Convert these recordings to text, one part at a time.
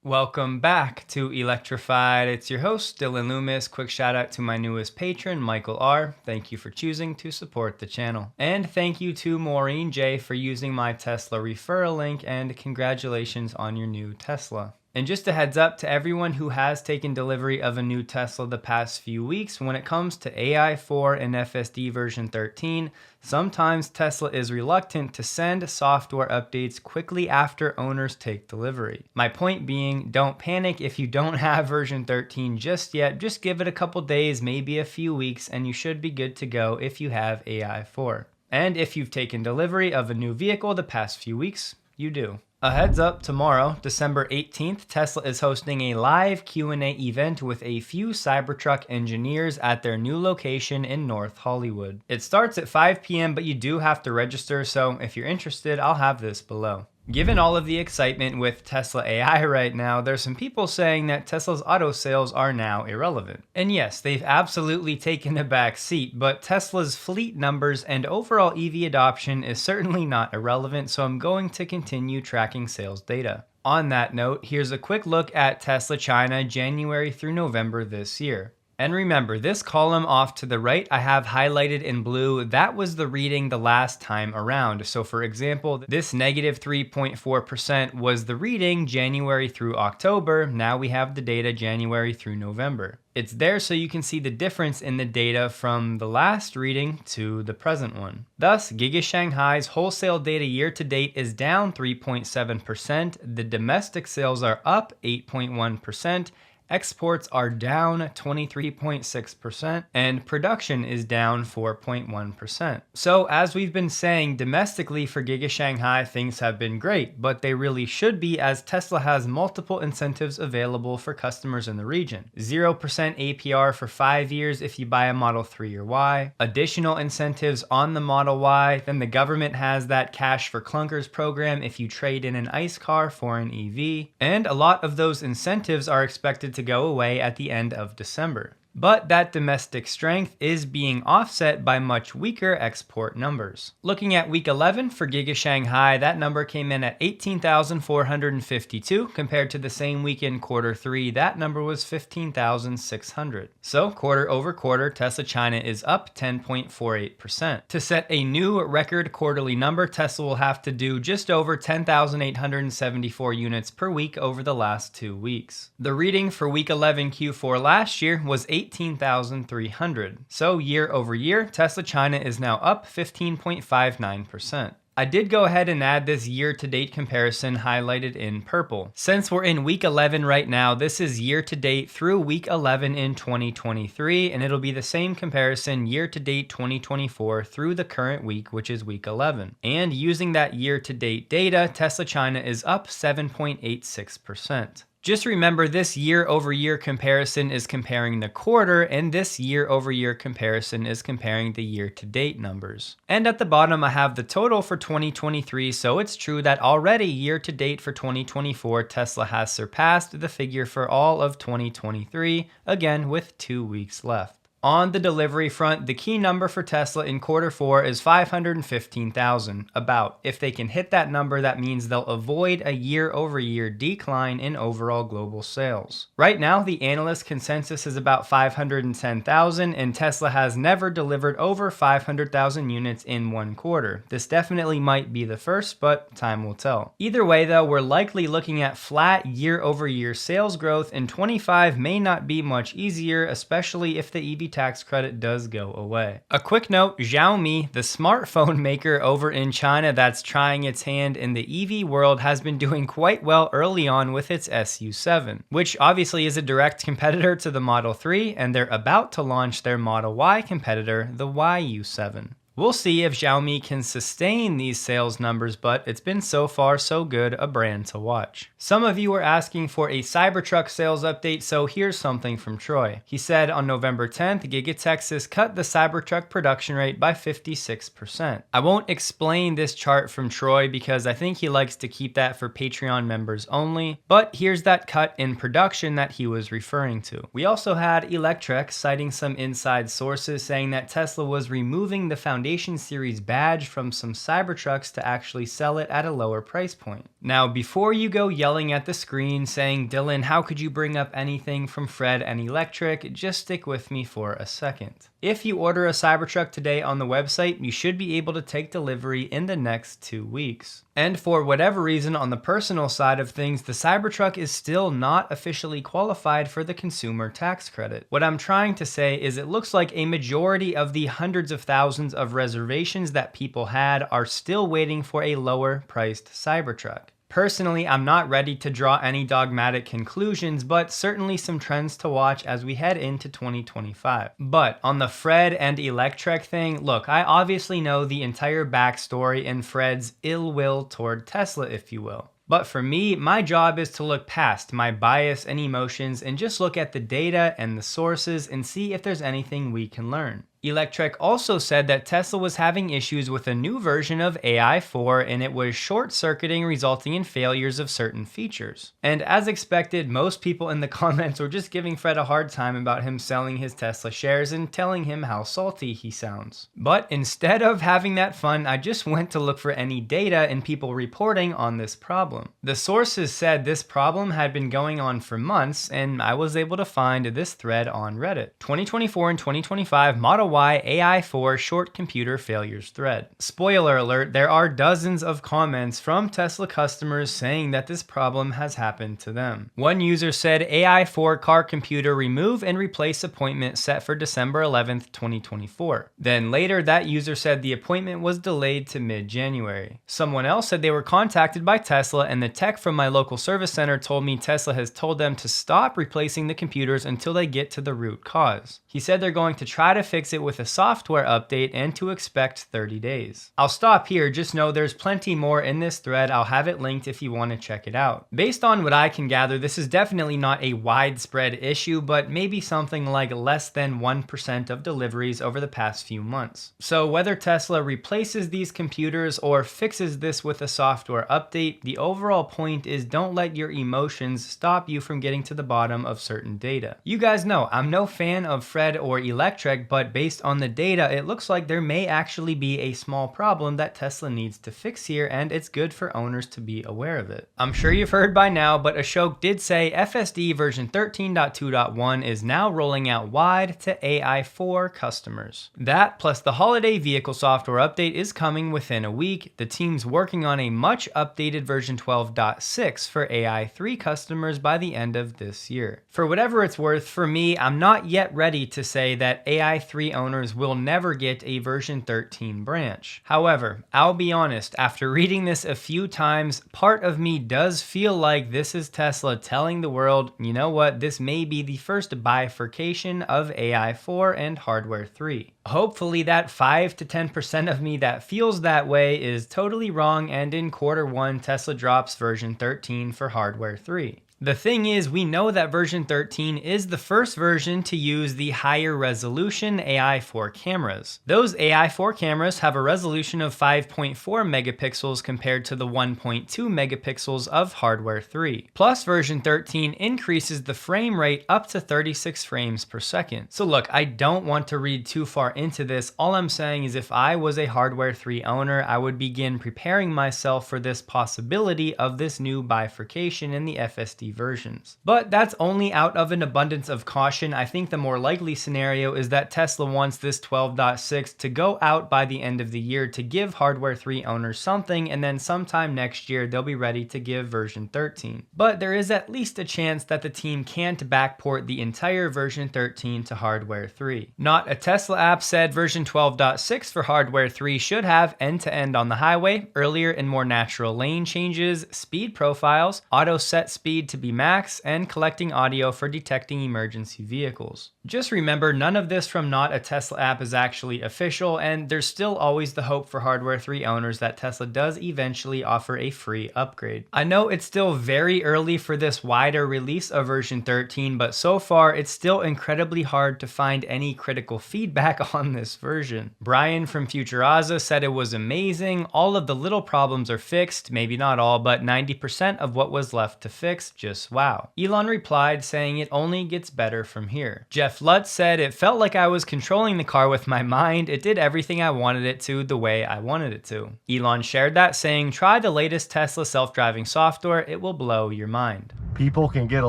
Welcome back to Electrified. It's your host, Dylan Loomis. Quick shout out to my newest patron, Michael R. Thank you for choosing to support the channel. And thank you to Maureen J for using my Tesla referral link, and congratulations on your new Tesla. And just a heads up to everyone who has taken delivery of a new Tesla the past few weeks, when it comes to AI4 and FSD version 13, sometimes Tesla is reluctant to send software updates quickly after owners take delivery. My point being, don't panic if you don't have version 13 just yet. Just give it a couple days, maybe a few weeks, and you should be good to go if you have AI4. And if you've taken delivery of a new vehicle the past few weeks, you do. A heads up, tomorrow, December 18th, Tesla is hosting a live Q&A event with a few Cybertruck engineers at their new location in North Hollywood. It starts at 5 p.m., but you do have to register, so if you're interested, I'll have this below. Given all of the excitement with Tesla AI right now, there's some people saying that Tesla's auto sales are now irrelevant. And yes, they've absolutely taken a back seat, but Tesla's fleet numbers and overall EV adoption is certainly not irrelevant, so I'm going to continue tracking sales data. On that note, here's a quick look at Tesla China January through November this year. And remember, this column off to the right I have highlighted in blue, that was the reading the last time around. So for example, this negative 3.4% was the reading January through October. Now we have the data January through November. It's there so you can see the difference in the data from the last reading to the present one. Thus, Giga Shanghai's wholesale data year to date is down 3.7%. The domestic sales are up 8.1%. Exports are down 23.6%, and production is down 4.1%. So as we've been saying, domestically for Giga Shanghai, things have been great, but they really should be, as Tesla has multiple incentives available for customers in the region. 0% APR for 5 years if you buy a Model 3 or Y, additional incentives on the Model Y, then the government has that Cash for Clunkers program if you trade in an ICE car for an EV, and a lot of those incentives are expected to go away at the end of December. But that domestic strength is being offset by much weaker export numbers. Looking at week 11 for Giga Shanghai, that number came in at 18,452 compared to the same week in quarter 3, that number was 15,600. So quarter over quarter, Tesla China is up 10.48%. To set a new record quarterly number, Tesla will have to do just over 10,874 units per week over the last 2 weeks. The reading for week 11 Q4 last year was 18,300. So year over year, Tesla China is now up 15.59%. I did go ahead and add this year-to-date comparison highlighted in purple. Since we're in week 11 right now, this is year-to-date through week 11 in 2023, and it'll be the same comparison year-to-date 2024 through the current week, which is week 11. And using that year-to-date data, Tesla China is up 7.86%. Just remember, this year-over-year comparison is comparing the quarter, and this year-over-year comparison is comparing the year-to-date numbers. And at the bottom, I have the total for 2023, so it's true that already year-to-date for 2024, Tesla has surpassed the figure for all of 2023, again with 2 weeks left. On the delivery front, the key number for Tesla in quarter 4 is 515,000, about. If they can hit that number, that means they'll avoid a year-over-year decline in overall global sales. Right now, the analyst consensus is about 510,000, and Tesla has never delivered over 500,000 units in one quarter. This definitely might be the first, but time will tell. Either way though, we're likely looking at flat year-over-year sales growth, and 25 may not be much easier, especially if the EV tax credit does go away. A quick note, Xiaomi, the smartphone maker over in China that's trying its hand in the EV world, has been doing quite well early on with its SU7, which obviously is a direct competitor to the Model 3, and they're about to launch their Model Y competitor, the YU7. We'll see if Xiaomi can sustain these sales numbers, but it's been so far so good a brand to watch. Some of you were asking for a Cybertruck sales update, so here's something from Troy. He said on November 10th, Giga Texas cut the Cybertruck production rate by 56%. I won't explain this chart from Troy because I think he likes to keep that for Patreon members only, but here's that cut in production that he was referring to. We also had Electric citing some inside sources saying that Tesla was removing the foundation Foundation Series badge from some Cybertrucks to actually sell it at a lower price point. Now, before you go yelling at the screen saying, Dylan, how could you bring up anything from Fred and Electric? Just stick with me for a second. If you order a Cybertruck today on the website, you should be able to take delivery in the next 2 weeks. And for whatever reason, on the personal side of things, the Cybertruck is still not officially qualified for the consumer tax credit. What I'm trying to say is it looks like a majority of the hundreds of thousands of reservations that people had are still waiting for a lower priced Cybertruck. Personally, I'm not ready to draw any dogmatic conclusions, but certainly some trends to watch as we head into 2025. But on the Fred and Electric thing, look, I obviously know the entire backstory and Fred's ill will toward Tesla, if you will. But for me, my job is to look past my bias and emotions and just look at the data and the sources and see if there's anything we can learn. Electric also said that Tesla was having issues with a new version of AI-4 and it was short-circuiting, resulting in failures of certain features. And as expected, most people in the comments were just giving Fred a hard time about him selling his Tesla shares and telling him how salty he sounds. But instead of having that fun, I just went to look for any data and people reporting on this problem. The sources said this problem had been going on for months, and I was able to find this thread on Reddit. 2024 and 2025 Model Y AI-4 short computer failures thread. Spoiler alert, there are dozens of comments from Tesla customers saying that this problem has happened to them. One user said AI-4 car computer remove and replace appointment set for December 11th, 2024. Then later that user said the appointment was delayed to mid-January. Someone else said they were contacted by Tesla and the tech from my local service center told me Tesla has told them to stop replacing the computers until they get to the root cause. He said they're going to try to fix it with a software update and to expect 30 days. I'll stop here, just know there's plenty more in this thread. I'll have it linked if you want to check it out. Based on what I can gather, this is definitely not a widespread issue, but maybe something like less than 1% of deliveries over the past few months. So whether Tesla replaces these computers or fixes this with a software update, the overall point is don't let your emotions stop you from getting to the bottom of certain data. You guys know I'm no fan of Fred or Electric, but based on the data, it looks like there may actually be a small problem that Tesla needs to fix here, and it's good for owners to be aware of it. I'm sure you've heard by now, but Ashok did say FSD version 13.2.1 is now rolling out wide to AI-4 customers. That, plus the holiday vehicle software update, is coming within a week. The team's working on a much updated version 12.6 for AI-3 customers by the end of this year. For whatever it's worth, for me, I'm not yet ready to say that AI-3 owners will never get a version 13 branch. However, I'll be honest, after reading this a few times, part of me does feel like this is Tesla telling the world, you know what, this may be the first bifurcation of AI-4 and Hardware 3. Hopefully that 5 to 10% of me that feels that way is totally wrong, and in Q1 Tesla drops version 13 for Hardware 3. The thing is, we know that version 13 is the first version to use the higher resolution AI-4 cameras. Those AI-4 cameras have a resolution of 5.4 megapixels compared to the 1.2 megapixels of Hardware 3. Plus, version 13 increases the frame rate up to 36 frames per second. So look, I don't want to read too far into this. All I'm saying is if I was a Hardware 3 owner, I would begin preparing myself for this possibility of this new bifurcation in the FSD versions. But that's only out of an abundance of caution. I think the more likely scenario is that Tesla wants this 12.6 to go out by the end of the year to give Hardware 3 owners something, and then sometime next year they'll be ready to give version 13. But there is at least a chance that the team can't backport the entire version 13 to Hardware 3. Not a Tesla app said version 12.6 for Hardware 3 should have end-to-end on the highway, earlier and more natural lane changes, speed profiles, auto set speed to be max, and collecting audio for detecting emergency vehicles. Just remember, none of this from Not a Tesla app is actually official, and there's still always the hope for Hardware 3 owners that Tesla does eventually offer a free upgrade. I know it's still very early for this wider release of version 13, but so far it's still incredibly hard to find any critical feedback on this version. Brian from Futuraza said it was amazing. All of the little problems are fixed, maybe not all, but 90% of what was left to fix, just wow. Elon replied saying it only gets better from here. Jeff Lutz said it felt like I was controlling the car with my mind. It did everything I wanted it to the way I wanted it to. Elon shared that saying, try the latest Tesla self-driving software, it will blow your mind. People can get a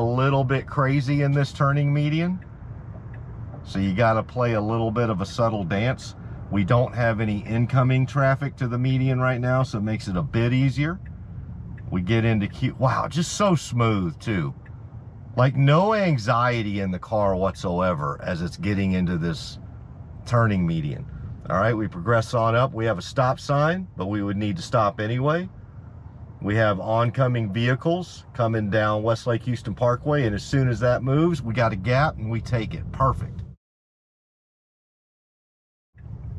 little bit crazy in this turning median, so you got to play a little bit of a subtle dance. We don't have any incoming traffic to the median right now, so it makes it a bit easier. We get into wow, just so smooth too. Like no anxiety in the car whatsoever as it's getting into this turning median. All right, we progress on up. We have a stop sign, but we would need to stop anyway. We have oncoming vehicles coming down Westlake Houston Parkway, and as soon as that moves, we got a gap and we take it. Perfect.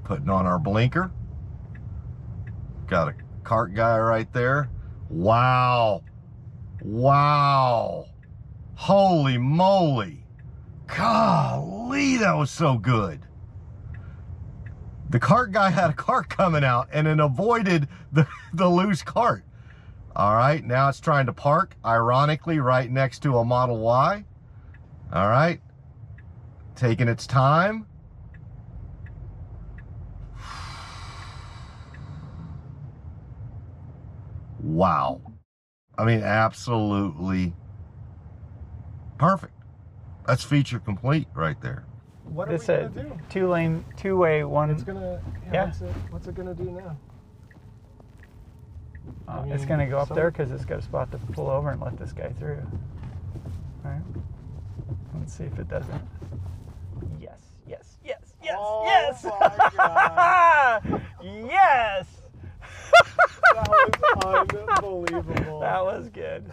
Putting on our blinker. Got a cart guy right there. Wow. Wow. Holy moly. Golly, that was so good. The cart guy had a cart coming out and it avoided the loose cart. All right, now it's trying to park, ironically, right next to a Model Y. All right, taking its time. Wow. I mean, absolutely perfect. That's feature complete right there. What are we gonna do? Two-lane, two-way, one. It's gonna, yeah. What's it gonna do now? I mean, it's going to go up there because it's got a spot to pull over and let this guy through. All right. Let's see if it doesn't. Yes, yes, yes, yes, yes! My God. Yes! That was unbelievable. That was good.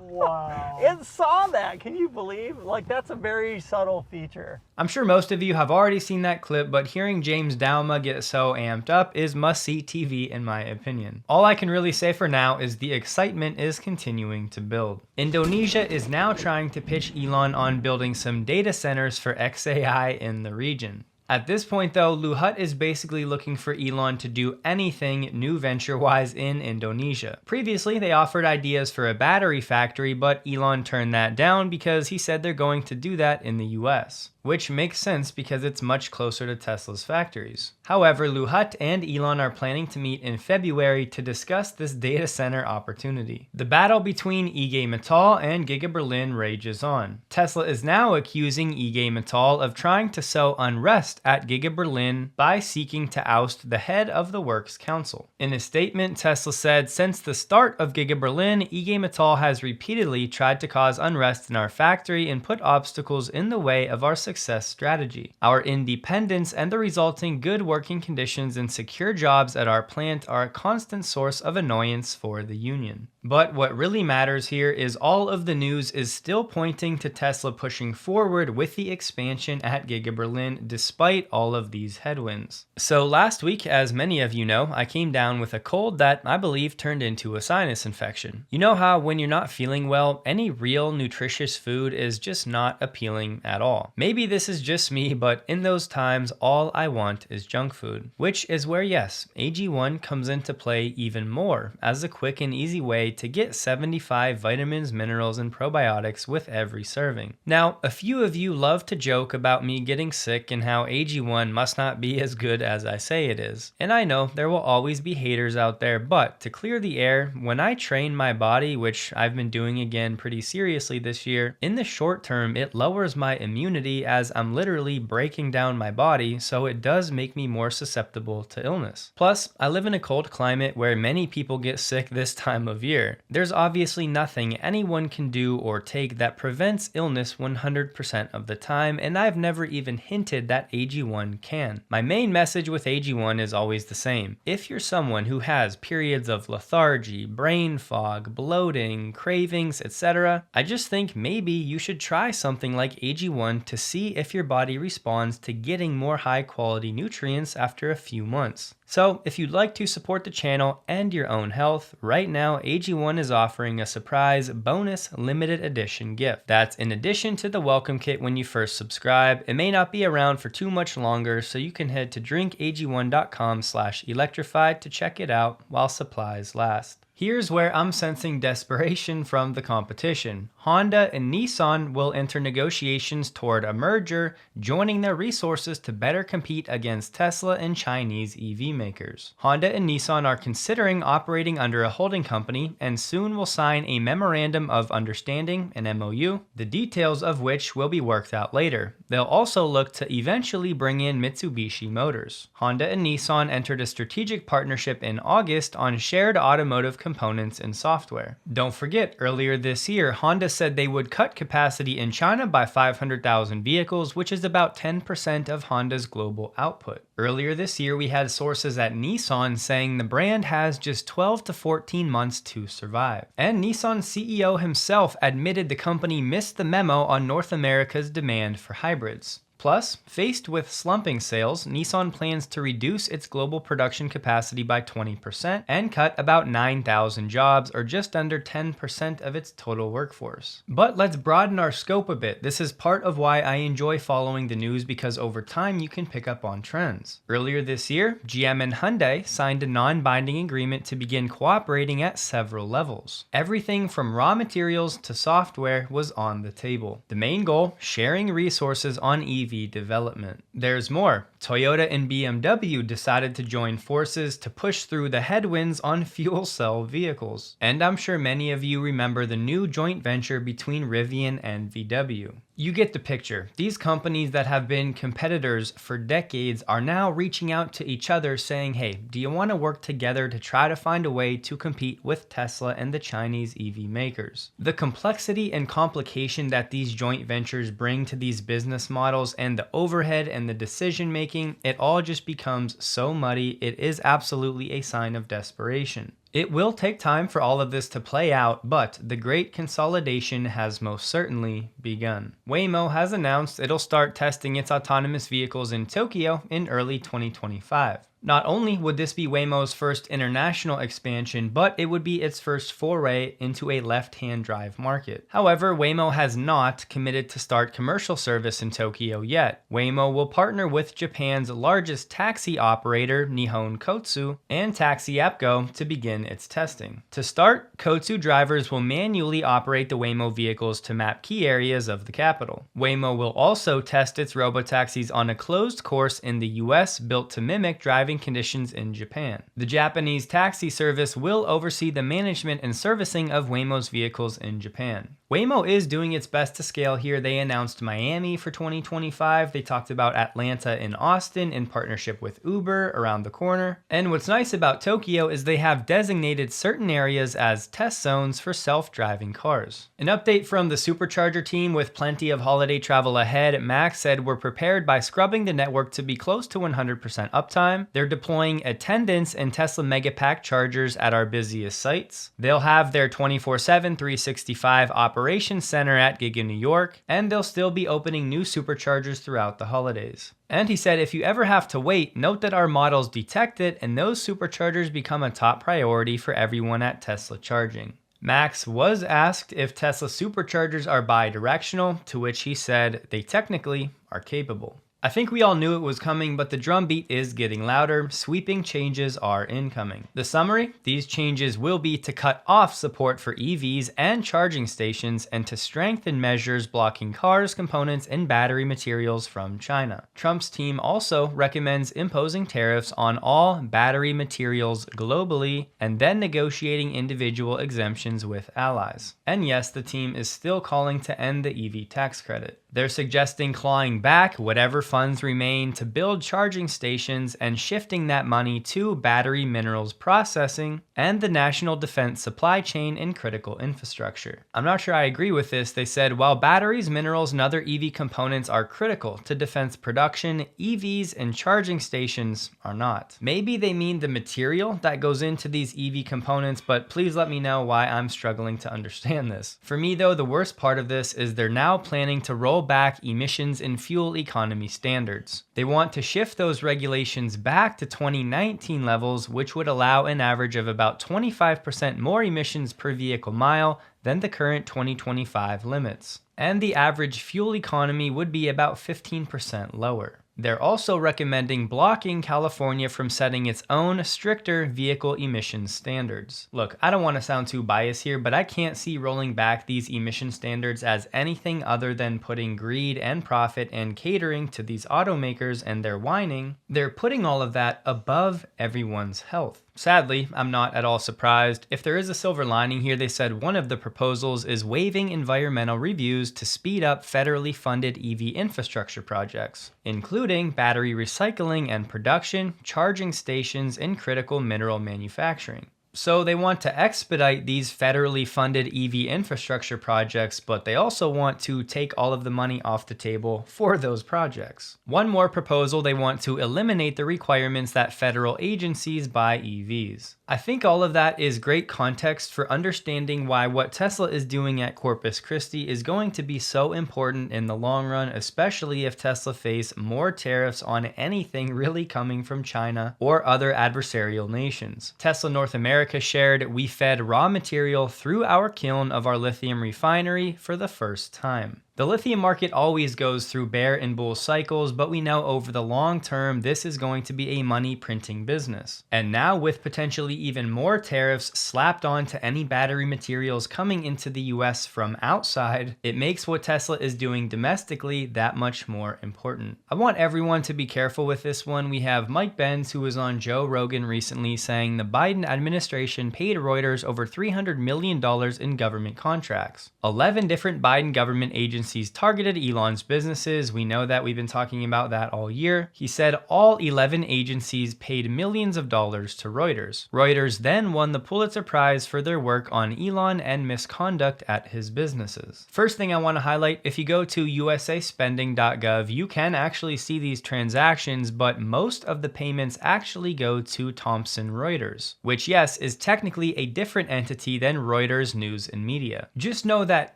Wow. It saw that. Can you believe? Like, that's a very subtle feature. I'm sure most of you have already seen that clip, but hearing James Dauma get so amped up is must-see TV in my opinion. All I can really say for now is the excitement is continuing to build. Indonesia is now trying to pitch Elon on building some data centers for XAI in the region. At this point though, Luhut is basically looking for Elon to do anything new venture-wise in Indonesia. Previously, they offered ideas for a battery factory, but Elon turned that down because he said they're going to do that in the US. Which makes sense because it's much closer to Tesla's factories. However, Luhut and Elon are planning to meet in February to discuss this data center opportunity. The battle between IG Metall and Giga Berlin rages on. Tesla is now accusing IG Metall of trying to sow unrest at Giga Berlin by seeking to oust the head of the Works Council. In a statement, Tesla said, since the start of Giga Berlin, IG Metall has repeatedly tried to cause unrest in our factory and put obstacles in the way of our success strategy. Our independence and the resulting good working conditions and secure jobs at our plant are a constant source of annoyance for the union. But what really matters here is all of the news is still pointing to Tesla pushing forward with the expansion at Giga Berlin despite all of these headwinds. So last week, as many of you know, I came down with a cold that I believe turned into a sinus infection. You know how when you're not feeling well, any real nutritious food is just not appealing at all. Maybe this is just me, but in those times, all I want is junk food. Which is where, yes, AG1 comes into play even more as a quick and easy way to get 75 vitamins, minerals, and probiotics with every serving. Now, a few of you love to joke about me getting sick and how AG1 must not be as good as I say it is. And I know there will always be haters out there, but to clear the air, when I train my body, which I've been doing again pretty seriously this year, in the short term, it lowers my immunity as I'm literally breaking down my body, so it does make me more susceptible to illness. Plus, I live in a cold climate where many people get sick this time of year. There's obviously nothing anyone can do or take that prevents illness 100% of the time, and I've never even hinted that AG1 can. My main message with AG1 is always the same. If you're someone who has periods of lethargy, brain fog, bloating, cravings, etc., I just think maybe you should try something like AG1 to see if your body responds to getting more high quality nutrients after a few months. So if you'd like to support the channel and your own health, right now AG1 is offering a surprise bonus limited edition gift. That's in addition to the welcome kit when you first subscribe. It may not be around for too much longer, so you can head to drinkag1.com/electrified to check it out while supplies last. Here's where I'm sensing desperation from the competition. Honda and Nissan will enter negotiations toward a merger, joining their resources to better compete against Tesla and Chinese EV makers. Honda and Nissan are considering operating under a holding company and soon will sign a memorandum of understanding, an MOU, the details of which will be worked out later. They'll also look to eventually bring in Mitsubishi Motors. Honda and Nissan entered a strategic partnership in August on shared automotive components and software. Don't forget, earlier this year, Honda said they would cut capacity in China by 500,000 vehicles, which is about 10% of Honda's global output. Earlier this year, we had sources at Nissan saying the brand has just 12 to 14 months to survive. And Nissan's CEO himself admitted the company missed the memo on North America's demand for hybrids. Plus, faced with slumping sales, Nissan plans to reduce its global production capacity by 20% and cut about 9,000 jobs, or just under 10% of its total workforce. But let's broaden our scope a bit. This is part of why I enjoy following the news, because over time you can pick up on trends. Earlier this year, GM and Hyundai signed a non-binding agreement to begin cooperating at several levels. Everything from raw materials to software was on the table. The main goal, sharing resources on EV development. There's more. Toyota and BMW decided to join forces to push through the headwinds on fuel cell vehicles. And I'm sure many of you remember the new joint venture between Rivian and VW. You get the picture. These companies that have been competitors for decades are now reaching out to each other saying, hey, do you want to work together to try to find a way to compete with Tesla and the Chinese EV makers? The complexity and complication that these joint ventures bring to these business models and the overhead and the decision making, it all just becomes so muddy. It is absolutely a sign of desperation. It will take time for all of this to play out, but the great consolidation has most certainly begun. Waymo has announced it'll start testing its autonomous vehicles in Tokyo in early 2025. Not only would this be Waymo's first international expansion, but it would be its first foray into a left-hand drive market. However, Waymo has not committed to start commercial service in Tokyo yet. Waymo will partner with Japan's largest taxi operator, Nihon Kotsu, and Taxi App Go to begin its testing. To start, Kotsu drivers will manually operate the Waymo vehicles to map key areas of the capital. Waymo will also test its robotaxis on a closed course in the US built to mimic driving conditions in Japan. The Japanese taxi service will oversee the management and servicing of Waymo's vehicles in Japan. Waymo is doing its best to scale here. They announced Miami for 2025. They talked about Atlanta and Austin in partnership with Uber around the corner. And what's nice about Tokyo is they have designated certain areas as test zones for self-driving cars. An update from the Supercharger team: with plenty of holiday travel ahead, Max said we're prepared by scrubbing the network to be close to 100% uptime. They're deploying attendance and Tesla Megapack chargers at our busiest sites. They'll have their 24/7, 365 Operations Center at Giga New York, and they'll still be opening new superchargers throughout the holidays. And he said, if you ever have to wait, note that our models detect it, and those superchargers become a top priority for everyone at Tesla charging. Max was asked if Tesla superchargers are bi-directional, to which he said they technically are capable. I think we all knew it was coming, but the drumbeat is getting louder. Sweeping changes are incoming. The summary: these changes will be to cut off support for EVs and charging stations and to strengthen measures blocking cars, components, and battery materials from China. Trump's team also recommends imposing tariffs on all battery materials globally and then negotiating individual exemptions with allies. And yes, the team is still calling to end the EV tax credit. They're suggesting clawing back whatever funds remain to build charging stations and shifting that money to battery minerals processing and the national defense supply chain and critical infrastructure. I'm not sure I agree with this. They said, while batteries, minerals, and other EV components are critical to defense production, EVs and charging stations are not. Maybe they mean the material that goes into these EV components, but please let me know why I'm struggling to understand this. For me though, the worst part of this is they're now planning to roll back emissions and fuel economy standards. They want to shift those regulations back to 2019 levels, which would allow an average of about 25% more emissions per vehicle mile than the current 2025 limits. And the average fuel economy would be about 15% lower. They're also recommending blocking California from setting its own stricter vehicle emission standards. Look, I don't want to sound too biased here, but I can't see rolling back these emission standards as anything other than putting greed and profit and catering to these automakers and their whining. They're putting all of that above everyone's health. Sadly, I'm not at all surprised. If there is a silver lining here, they said one of the proposals is waiving environmental reviews to speed up federally funded EV infrastructure projects, including battery recycling and production, charging stations, and critical mineral manufacturing. So they want to expedite these federally funded EV infrastructure projects, but they also want to take all of the money off the table for those projects. One more proposal, they want to eliminate the requirements that federal agencies buy EVs. I think all of that is great context for understanding why what Tesla is doing at Corpus Christi is going to be so important in the long run, especially if Tesla face more tariffs on anything really coming from China or other adversarial nations. Tesla North America shared, we fed raw material through our kiln of our lithium refinery for the first time. The lithium market always goes through bear and bull cycles, but we know over the long term, this is going to be a money printing business. And now with potentially even more tariffs slapped onto any battery materials coming into the US from outside, it makes what Tesla is doing domestically that much more important. I want everyone to be careful with this one. We have Mike Benz, who was on Joe Rogan recently, saying the Biden administration paid Reuters over $300 million in government contracts. 11 different Biden government agencies targeted Elon's businesses. We know that, we've been talking about that all year. He said all 11 agencies paid millions of dollars to Reuters. Reuters then won the Pulitzer Prize for their work on Elon and misconduct at his businesses. First thing I want to highlight, if you go to usaspending.gov, you can actually see these transactions, but most of the payments actually go to Thomson Reuters, which yes, is technically a different entity than Reuters News and Media. Just know that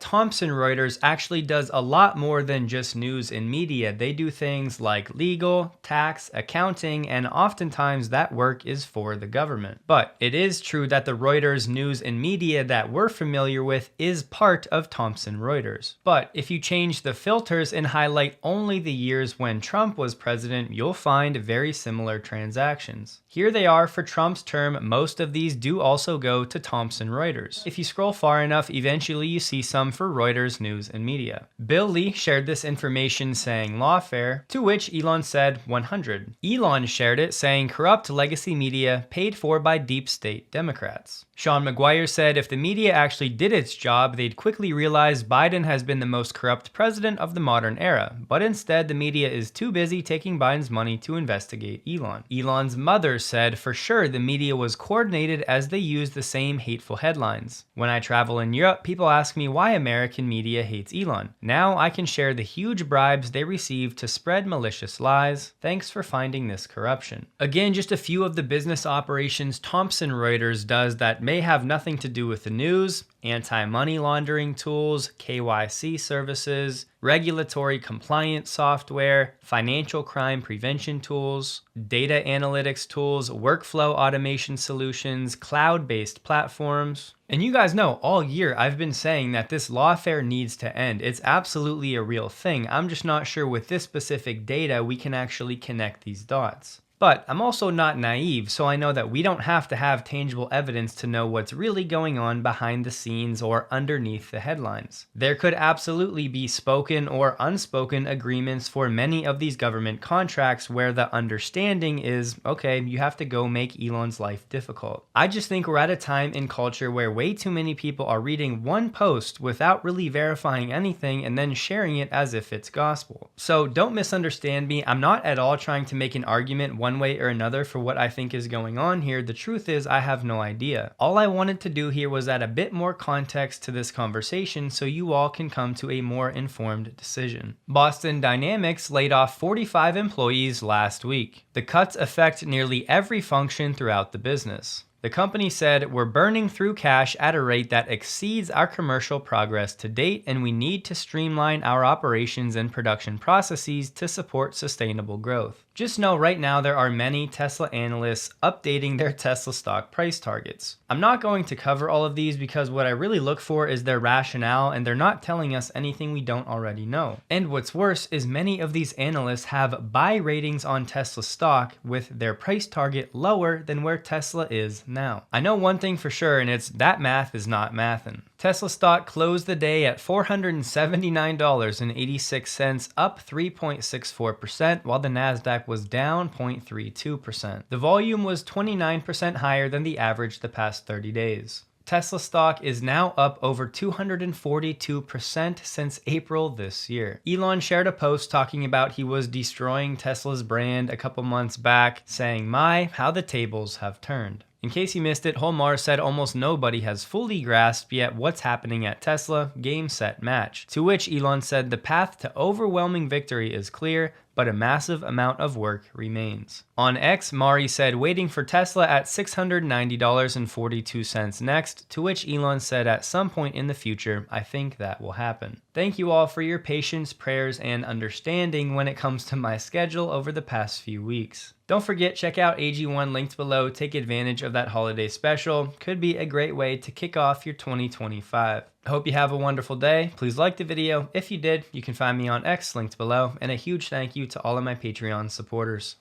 Thomson Reuters actually does a lot more than just news and media. They do things like legal, tax, accounting, and oftentimes that work is for the government. But it is true that the Reuters News and Media that we're familiar with is part of Thomson Reuters. But if you change the filters and highlight only the years when Trump was president, you'll find very similar transactions. Here they are for Trump's term. Most of these do also go to Thomson Reuters. If you scroll far enough, eventually you see some for Reuters News and Media. Bill Lee shared this information saying lawfare, to which Elon said 100. Elon shared it saying corrupt legacy media paid for by deep state Democrats. Sean McGuire said if the media actually did its job, they'd quickly realize Biden has been the most corrupt president of the modern era, but instead the media is too busy taking Biden's money to investigate Elon. Elon's mother said for sure the media was coordinated as they used the same hateful headlines. When I travel in Europe, people ask me why American media hates Elon. Now I can share the huge bribes they received to spread malicious lies. Thanks for finding this corruption. Again, just a few of the business operations Thomson Reuters does that may have nothing to do with the news: anti-money laundering tools, KYC services, regulatory compliance software, financial crime prevention tools, data analytics tools, workflow automation solutions, cloud-based platforms. And you guys know all year I've been saying that this lawfare needs to end. It's absolutely a real thing. I'm just not sure with this specific data we can actually connect these dots. But I'm also not naive, so I know that we don't have to have tangible evidence to know what's really going on behind the scenes or underneath the headlines. There could absolutely be spoken or unspoken agreements for many of these government contracts where the understanding is, okay, you have to go make Elon's life difficult. I just think we're at a time in culture where way too many people are reading one post without really verifying anything and then sharing it as if it's gospel. So don't misunderstand me. I'm not at all trying to make an argument one way or another for what I think is going on here. The truth is I have no idea. All I wanted to do here was add a bit more context to this conversation so you all can come to a more informed decision. Boston Dynamics laid off 45 employees last week. The cuts affect nearly every function throughout the business. The company said, "We're burning through cash at a rate that exceeds our commercial progress to date, and we need to streamline our operations and production processes to support sustainable growth." Just know right now there are many Tesla analysts updating their Tesla stock price targets. I'm not going to cover all of these because what I really look for is their rationale, and they're not telling us anything we don't already know. And what's worse is many of these analysts have buy ratings on Tesla stock with their price target lower than where Tesla is now. I know one thing for sure, and it's that math is not mathin'. Tesla stock closed the day at $479.86, up 3.64%, while the Nasdaq was down 0.32%. The volume was 29% higher than the average the past 30 days. Tesla stock is now up over 242% since April this year. Elon shared a post talking about he was destroying Tesla's brand a couple months back, saying, "My, how the tables have turned." In case you missed it, Holmar said almost nobody has fully grasped yet what's happening at Tesla, game, set, match. To which Elon said the path to overwhelming victory is clear, but a massive amount of work remains. On X, Mari said waiting for Tesla at $690.42 next, to which Elon said at some point in the future, "I think that will happen." Thank you all for your patience, prayers, and understanding when it comes to my schedule over the past few weeks. Don't forget, check out AG1 linked below. Take advantage of that holiday special. Could be a great way to kick off your 2025. I hope you have a wonderful day. Please like the video. If you did, you can find me on X linked below. And a huge thank you to all of my Patreon supporters.